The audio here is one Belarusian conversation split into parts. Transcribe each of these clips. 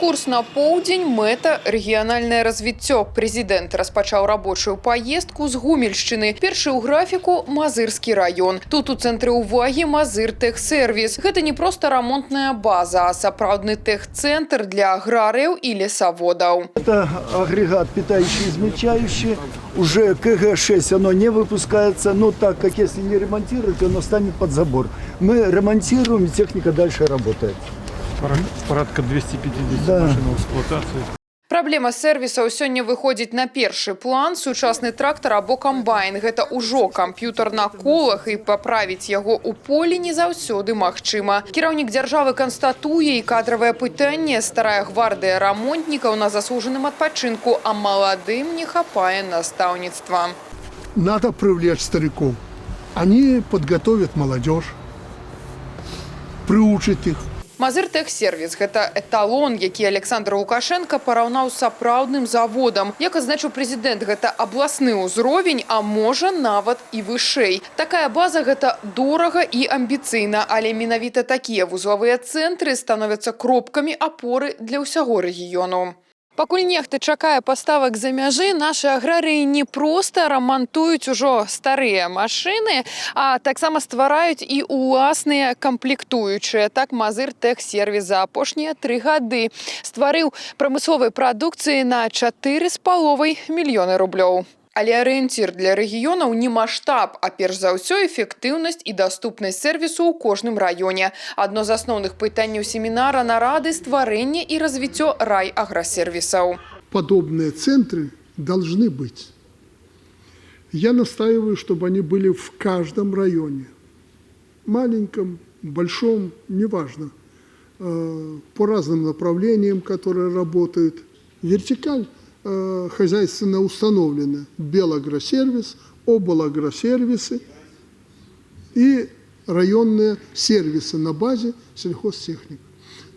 Курс на поўдзень, мэта – рэгіянальнае развіццё. Прэзідэнт распачаў рабочую паездку з Гомельшчыны. Першы ў графіку – Мазырскі раён. Тут у цэнтры ўвагі Мазыр-тэхсервіс. Гэта не проста рамонтная база, а сапраўдны тэхцэнтр для аграрыяў і лесаводаў. Это агрегат питающий, измельчающий. Уже КГ-6 оно не выпускается, но так как если не ремонтировать, оно станет под забор. Мы ремонтируем, техника дальше работает. Порядка 250 машин в эксплуатации. Праблема сервісаў сёння выходзіць на першы план. Сучасны трактар або камбайн – гэта ўжо камп'ютар на колах, і паправіць яго ў полі не заўсёды магчыма. Кіраўнік дзяржавы канстатуе і кадравае пытанне. Старая гвардыя рамонтнікаў на заслужаным адпачынку, а маладым не хапае настаўніцтва. Надо привлечь стариков. Они подготовят молодежь, приучат их. Мазыр-тэхсервіс – гэта эталон, які Александр Лукашенко параўнаў з сапраўдным заводам. Як адзначыў прэзідэнт, гэта абласны ўзровень, а можа нават і вышэй. Такая база – гэта дорага і амбіцыйна, але менавіта такія вузлавыя цэнтры становяцца кропкамі апоры для ўсяго рэгіёну. Пакуль нехта чакае паставак за мяжы, нашы аграрыі не проста рамантуюць ужо старыя машыны, а таксама ствараюць і ўласныя камплектуючыя. Так Мазыр-тэхсервіс за апошнія 3 гады стварыў прамысловай прадукцыі на 4,5 мільёны рублёў. Але арыенцір для рэгіёнаў не маштаб, а перш за ўсё эфектыўнасць і даступнасць сервісу ў кожным раёне. Адно з асноўных пытанняў семінара нарады – стварэнне і развіццё райаграсервісаў. Подобные центры должны быть. Я настаиваю, чтобы они были в каждом районе. Маленьком, большом, неважно. По разным направлениям, которые работают. Вертикаль хозяйственно установлены: Белагросервис, облагросервисы и районные сервисы на базе сельхозтехник.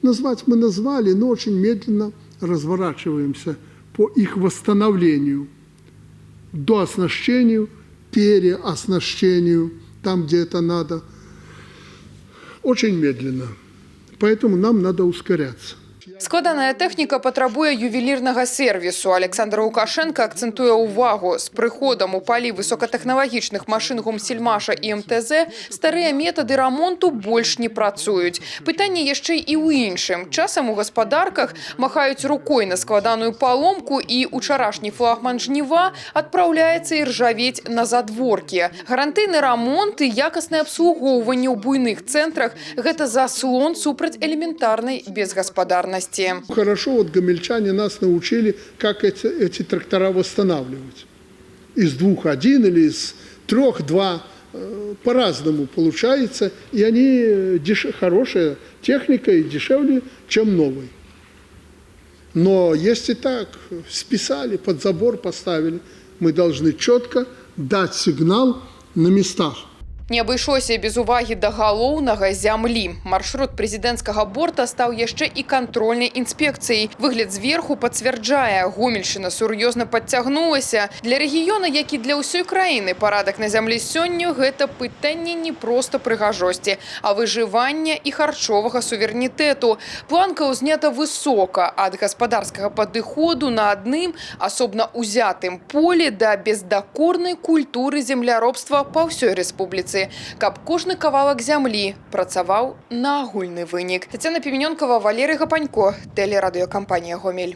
Назвать мы назвали, но очень медленно разворачиваемся по их восстановлению, дооснащению, переоснащению, там, где это надо. Очень медленно. Поэтому нам надо ускоряться. Складаная тэхніка патрабуе ювелірнага сервісу. Александр Лукашенко акцэнтуе ўвагу. З прыходам у палі высокатэхналагічных машын Гомсельмаша і МТЗ старыя метады рамонту больш не працуюць. Пытанне яшчэ і ў іншым. Часам у гаспадарках махаюць рукой на складаную паломку, і учарашні флагман жніва адпраўляецца іржавець на задворкі. Гарантыйны рамонт і якаснае абслугоўванне ў буйных цэнтрах – гэта заслон супраць элементарнай безгаспадарнасці. Хорошо, вот гомельчане нас научили, как эти трактора восстанавливать. Из 2-1 или из 3-2. По-разному получается. И они хорошая техника и дешевле, чем новый. Но если так, списали, под забор поставили, мы должны четко дать сигнал на местах. Не абышлося без увагі да галоўнага – зямлі. Маршрут прэзідэнцкага борта стаў яшчэ і кантрольнай інспекцыяй. Выгляд зверху пацвярджае, Гомельшчына сур'ёзна падцягнулася. Для рэгіёна, як і для ўсёй краіны, парадак на зямлі сёння – гэта пытанне не проста прыгажосці, а выжывання і харчовага суверэнітэту. Планка ўзнята высока, ад гаспадарскага падыходу на адным, асобна ўзятым полі да бездакорнай культуры земляробства па ўсёй рэспубліцы, каб кожны кавалак зямлі працаваў на агульны вынік. Тацяна Піменёнкава, Валерый Гапанько, тэлерадыёкампанія «Гомель».